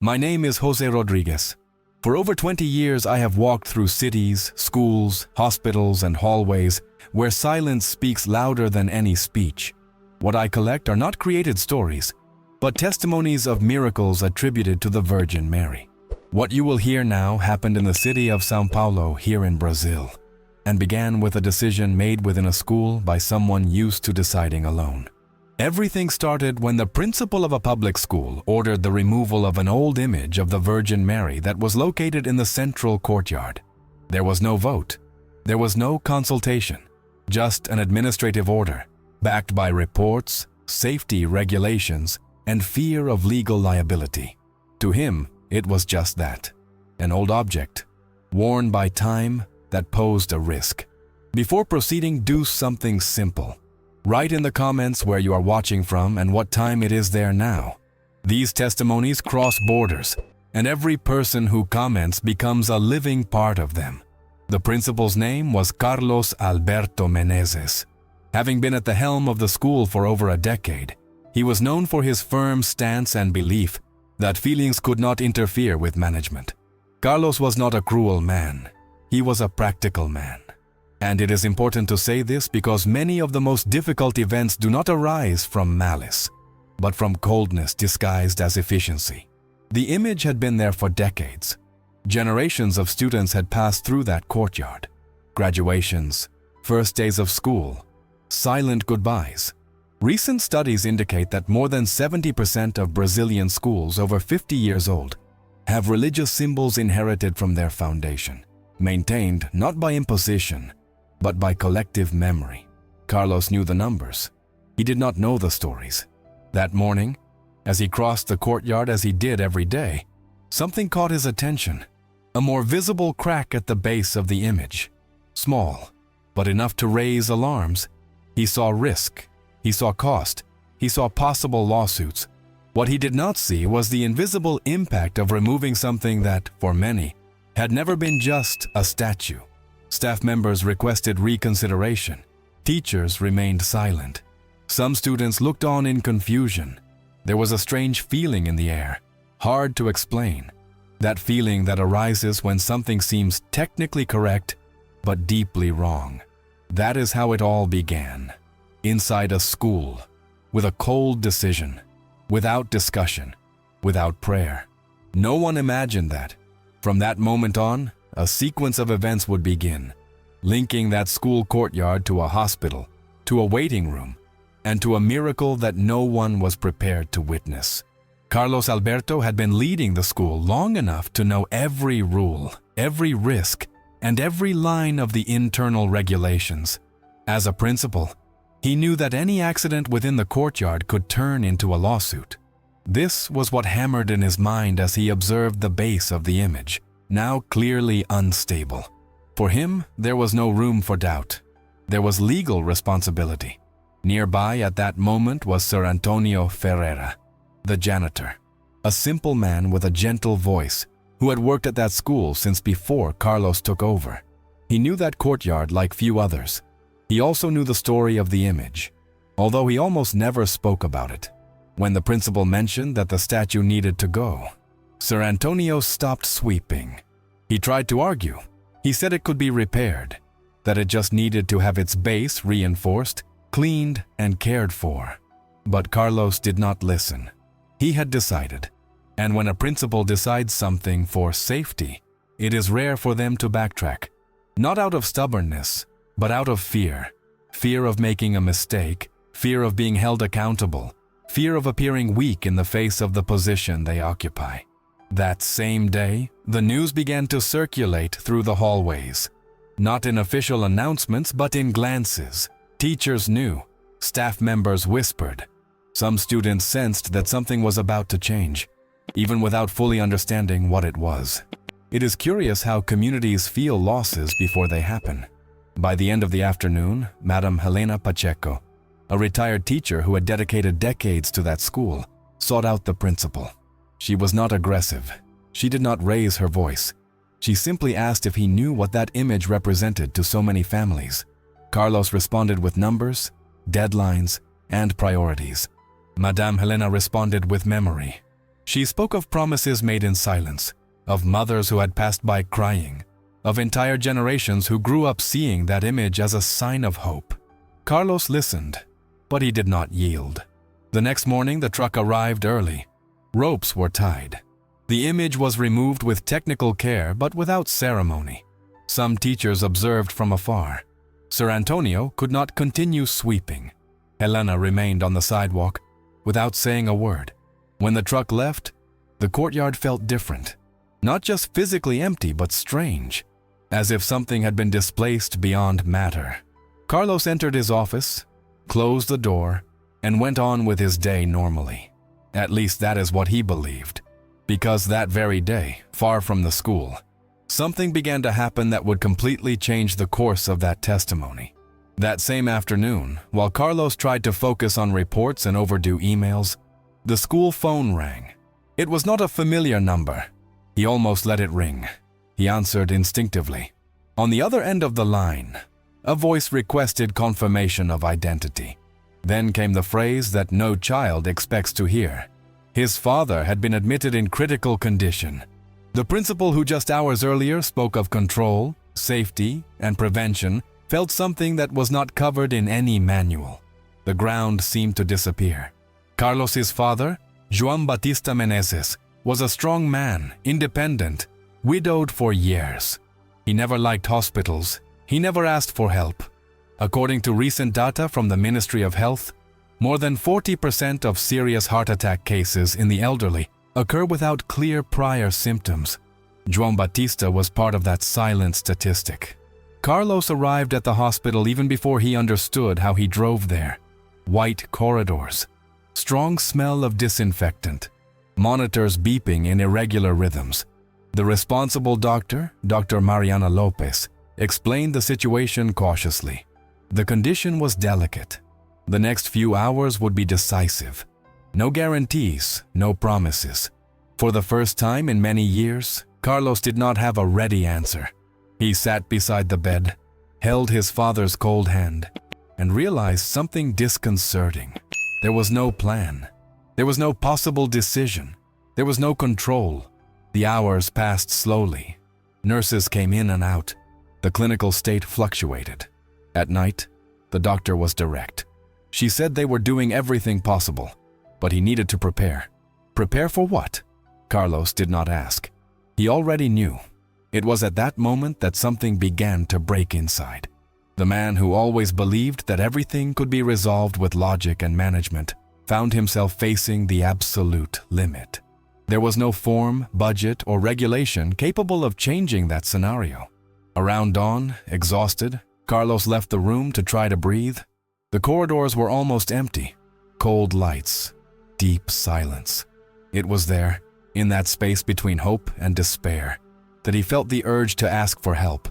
My name is José Rodrigues. For over 20 years, I have walked through cities, schools, hospitals, and hallways where silence speaks louder than any speech. What I collect are not created stories, but testimonies of miracles attributed to the Virgin Mary. What you will hear now happened in the city of São Paulo here in Brazil, and began with a decision made within a school by someone used to deciding alone. Everything started when the principal of a public school ordered the removal of an old image of the Virgin Mary that was located in the central courtyard. There was no vote. There was no consultation. Just an administrative order, backed by reports, safety regulations, and fear of legal liability. To him, it was just that. An old object, worn by time, that posed a risk. Before proceeding, do something simple. Write in the comments where you are watching from and what time it is there now. These testimonies cross borders, and every person who comments becomes a living part of them. The principal's name was Carlos Alberto Menezes. Having been at the helm of the school for over a decade, he was known for his firm stance and belief that feelings could not interfere with management. Carlos was not a cruel man. He was a practical man. And it is important to say this because many of the most difficult events do not arise from malice, but from coldness disguised as efficiency. The image had been there for decades. Generations of students had passed through that courtyard. Graduations, first days of school, silent goodbyes. Recent studies indicate that more than 70% of Brazilian schools over 50 years old have religious symbols inherited from their foundation, maintained not by imposition, but by collective memory. Carlos knew the numbers. He did not know the stories. That morning, as he crossed the courtyard as he did every day, something caught his attention. A more visible crack at the base of the image. Small, but enough to raise alarms. He saw risk. He saw cost. He saw possible lawsuits. What he did not see was the invisible impact of removing something that, for many, had never been just a statue. Staff members requested reconsideration. Teachers remained silent. Some students looked on in confusion. There was a strange feeling in the air, hard to explain. That feeling that arises when something seems technically correct, but deeply wrong. That is how it all began. Inside a school, with a cold decision, without discussion, without prayer. No one imagined that, from that moment on, a sequence of events would begin, linking that school courtyard to a hospital, to a waiting room, and to a miracle that no one was prepared to witness. Carlos Alberto had been leading the school long enough to know every rule, every risk, and every line of the internal regulations. As a principal, he knew that any accident within the courtyard could turn into a lawsuit. This was what hammered in his mind as he observed the base of the image, now clearly unstable. For him, there was no room for doubt. There was legal responsibility. Nearby at that moment was Sir Antonio Ferreira, the janitor, a simple man with a gentle voice who had worked at that school since before Carlos took over. He knew that courtyard like few others. He also knew the story of the image, although he almost never spoke about it. When the principal mentioned that the statue needed to go, Sir Antonio stopped sweeping. He tried to argue. He said it could be repaired, that it just needed to have its base reinforced, cleaned, and cared for. But Carlos did not listen. He had decided, and when a principal decides something for safety, it is rare for them to backtrack, not out of stubbornness, but out of fear. Fear of making a mistake, fear of being held accountable, fear of appearing weak in the face of the position they occupy. That same day, the news began to circulate through the hallways. Not in official announcements, but in glances. Teachers knew. Staff members whispered. Some students sensed that something was about to change, even without fully understanding what it was. It is curious how communities feel losses before they happen. By the end of the afternoon, Madam Helena Pacheco, a retired teacher who had dedicated decades to that school, sought out the principal. She was not aggressive. She did not raise her voice. She simply asked if he knew what that image represented to so many families. Carlos responded with numbers, deadlines, and priorities. Madame Helena responded with memory. She spoke of promises made in silence, of mothers who had passed by crying, of entire generations who grew up seeing that image as a sign of hope. Carlos listened, but he did not yield. The next morning, the truck arrived early. Ropes were tied. The image was removed with technical care but without ceremony. Some teachers observed from afar. Sir Antonio could not continue sweeping. Helena remained on the sidewalk without saying a word. When the truck left, the courtyard felt different. Not just physically empty, but strange, as if something had been displaced beyond matter. Carlos entered his office, closed the door, and went on with his day normally. At least that is what he believed. Because that very day, far from the school, something began to happen that would completely change the course of that testimony. That same afternoon, while Carlos tried to focus on reports and overdue emails, the school phone rang. It was not a familiar number. He almost let it ring. He answered instinctively. On the other end of the line, a voice requested confirmation of identity. Then came the phrase that no child expects to hear. His father had been admitted in critical condition. The principal who just hours earlier spoke of control, safety, and prevention felt something that was not covered in any manual. The ground seemed to disappear. Carlos's father, João Batista Menezes, was a strong man, independent, widowed for years. He never liked hospitals. He never asked for help. According to recent data from the Ministry of Health, more than 40% of serious heart attack cases in the elderly occur without clear prior symptoms. João Batista was part of that silent statistic. Carlos arrived at the hospital even before he understood how he drove there. White corridors, strong smell of disinfectant, monitors beeping in irregular rhythms. The responsible doctor, Dr. Mariana Lopez, explained the situation cautiously. The condition was delicate. The next few hours would be decisive. No guarantees, no promises. For the first time in many years, Carlos did not have a ready answer. He sat beside the bed, held his father's cold hand, and realized something disconcerting. There was no plan. There was no possible decision. There was no control. The hours passed slowly. Nurses came in and out. The clinical state fluctuated. At night, the doctor was direct. She said they were doing everything possible, but he needed to prepare. Prepare for what? Carlos did not ask. He already knew. It was at that moment that something began to break inside. The man who always believed that everything could be resolved with logic and management found himself facing the absolute limit. There was no form, budget, or regulation capable of changing that scenario. Around dawn, exhausted, Carlos left the room to try to breathe. The corridors were almost empty. Cold lights, deep silence. It was there, in that space between hope and despair, that he felt the urge to ask for help.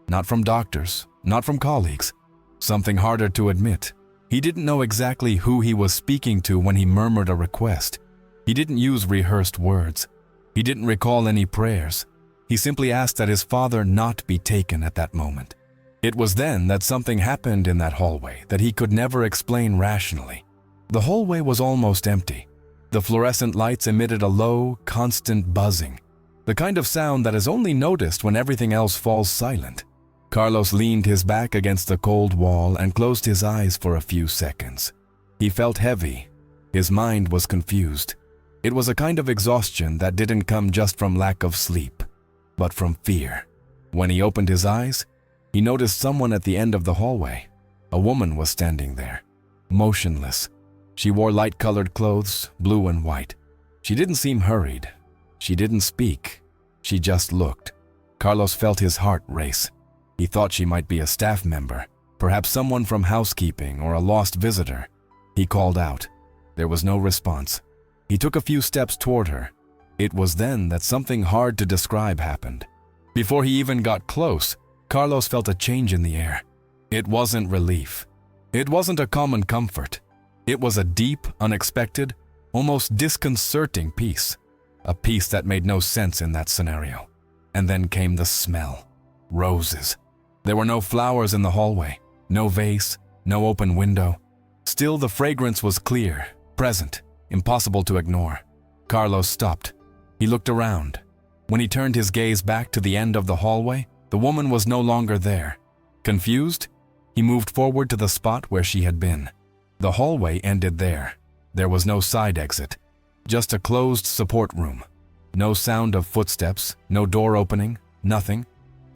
Not from doctors, not from colleagues. Something harder to admit. He didn't know exactly who he was speaking to when he murmured a request. He didn't use rehearsed words. He didn't recall any prayers. He simply asked that his father not be taken at that moment. It was then that something happened in that hallway that he could never explain rationally. The hallway was almost empty. The fluorescent lights emitted a low, constant buzzing, the kind of sound that is only noticed when everything else falls silent. Carlos leaned his back against the cold wall and closed his eyes for a few seconds. He felt heavy. His mind was confused. It was a kind of exhaustion that didn't come just from lack of sleep, but from fear. When he opened his eyes, he noticed someone at the end of the hallway. A woman was standing there, motionless. She wore light-colored clothes, blue and white. She didn't seem hurried. She didn't speak. She just looked. Carlos felt his heart race. He thought she might be a staff member, perhaps someone from housekeeping or a lost visitor. He called out. There was no response. He took a few steps toward her. It was then that something hard to describe happened. Before he even got close, Carlos felt a change in the air. It wasn't relief. It wasn't a common comfort. It was a deep, unexpected, almost disconcerting peace. A peace that made no sense in that scenario. And then came the smell. Roses. There were no flowers in the hallway, no vase, no open window. Still, the fragrance was clear, present, impossible to ignore. Carlos stopped. He looked around. When he turned his gaze back to the end of the hallway, the woman was no longer there. Confused, he moved forward to the spot where she had been. The hallway ended there. There was no side exit, just a closed support room. No sound of footsteps, no door opening, nothing.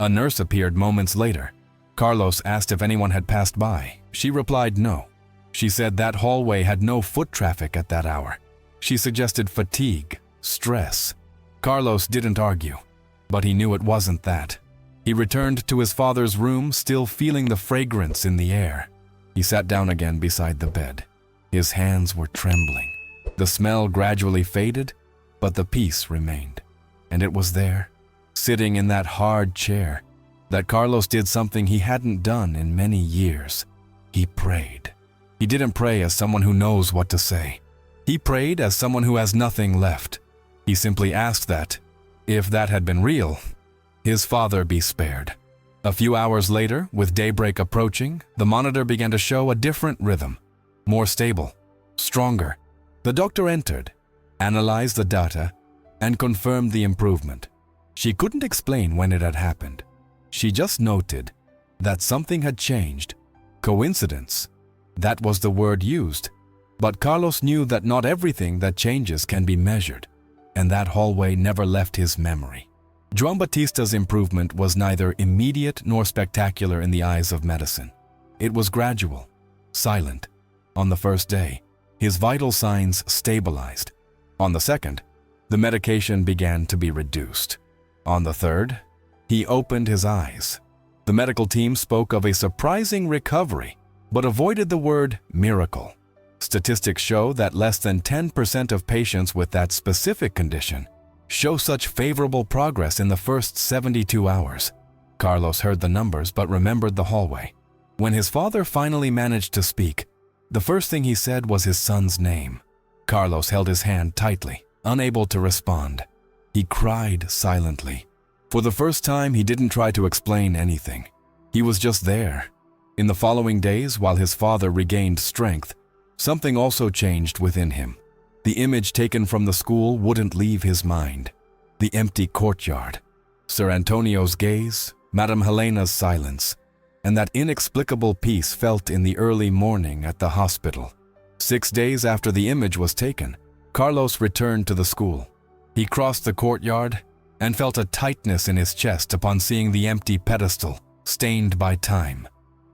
A nurse appeared moments later. Carlos asked if anyone had passed by. She replied no. She said that hallway had no foot traffic at that hour. She suggested fatigue, stress. Carlos didn't argue, but he knew it wasn't that. He returned to his father's room, still feeling the fragrance in the air. He sat down again beside the bed. His hands were trembling. The smell gradually faded, but the peace remained. And it was there, sitting in that hard chair, that Carlos did something he hadn't done in many years. He prayed. He didn't pray as someone who knows what to say. He prayed as someone who has nothing left. He simply asked that, if that had been real, his father be spared. A few hours later, with daybreak approaching, the monitor began to show a different rhythm, more stable, stronger. The doctor entered, analyzed the data, and confirmed the improvement. She couldn't explain when it had happened. She just noted that something had changed. Coincidence? That was the word used. But Carlos knew that not everything that changes can be measured, and that hallway never left his memory. João Batista's improvement was neither immediate nor spectacular in the eyes of medicine. It was gradual, silent. On the first day, his vital signs stabilized. On the second, the medication began to be reduced. On the third, he opened his eyes. The medical team spoke of a surprising recovery, but avoided the word miracle. Statistics show that less than 10% of patients with that specific condition show such favorable progress in the first 72 hours. Carlos heard the numbers but remembered the hallway. When his father finally managed to speak, the first thing he said was his son's name. Carlos held his hand tightly, unable to respond. He cried silently. For the first time, he didn't try to explain anything. He was just there. In the following days, while his father regained strength, something also changed within him. The image taken from the school wouldn't leave his mind. The empty courtyard, Sir Antonio's gaze, Madame Helena's silence, and that inexplicable peace felt in the early morning at the hospital. 6 days after the image was taken, Carlos returned to the school. He crossed the courtyard and felt a tightness in his chest upon seeing the empty pedestal, stained by time.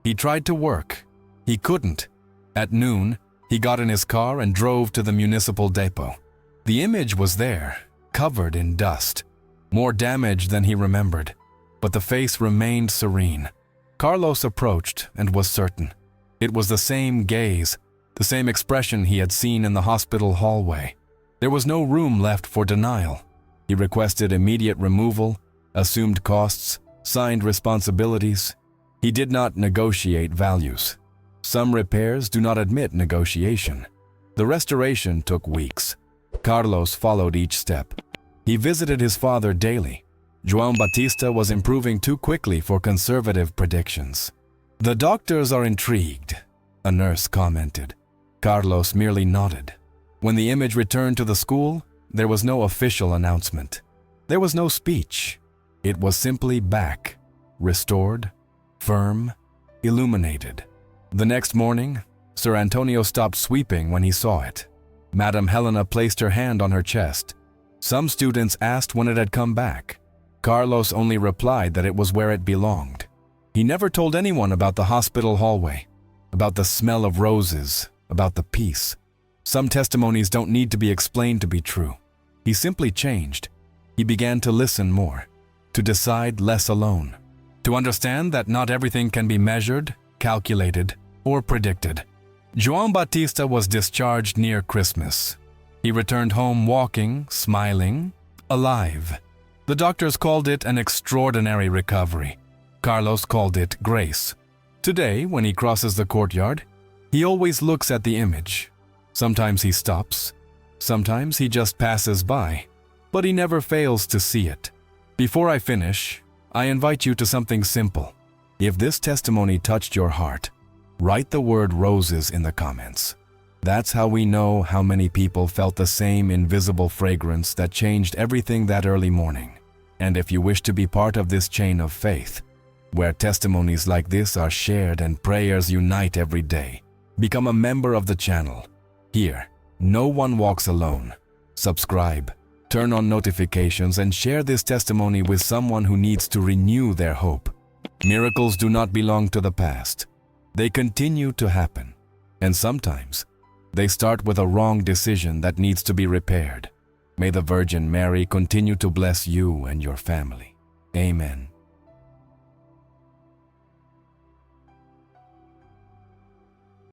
He tried to work. He couldn't. At noon, he got in his car and drove to the municipal depot. The image was there, covered in dust. More damage than he remembered, but the face remained serene. Carlos approached and was certain. It was the same gaze, the same expression he had seen in the hospital hallway. There was no room left for denial. He requested immediate removal, assumed costs, signed responsibilities. He did not negotiate values. Some repairs do not admit negotiation. The restoration took weeks. Carlos followed each step. He visited his father daily. João Batista was improving too quickly for conservative predictions. "The doctors are intrigued," a nurse commented. Carlos merely nodded. When the image returned to the school, there was no official announcement. There was no speech. It was simply back, restored, firm, illuminated. The next morning, Sir Antonio stopped sweeping when he saw it. Madame Helena placed her hand on her chest. Some students asked when it had come back. Carlos only replied that it was where it belonged. He never told anyone about the hospital hallway, about the smell of roses, about the peace. Some testimonies don't need to be explained to be true. He simply changed. He began to listen more, to decide less alone, to understand that not everything can be measured, calculated, or predicted. João Batista was discharged near Christmas. He returned home walking, smiling, alive. The doctors called it an extraordinary recovery. Carlos called it grace. Today, when he crosses the courtyard, he always looks at the image. Sometimes he stops. Sometimes he just passes by. But he never fails to see it. Before I finish, I invite you to something simple. If this testimony touched your heart, write the word roses in the comments. That's how we know how many people felt the same invisible fragrance that changed everything that early morning. And if you wish to be part of this chain of faith, where testimonies like this are shared and prayers unite every day, become a member of the channel. Here, no one walks alone. Subscribe, turn on notifications, and share this testimony with someone who needs to renew their hope. Miracles do not belong to the past. They continue to happen. And sometimes, they start with a wrong decision that needs to be repaired. May the Virgin Mary continue to bless you and your family. Amen.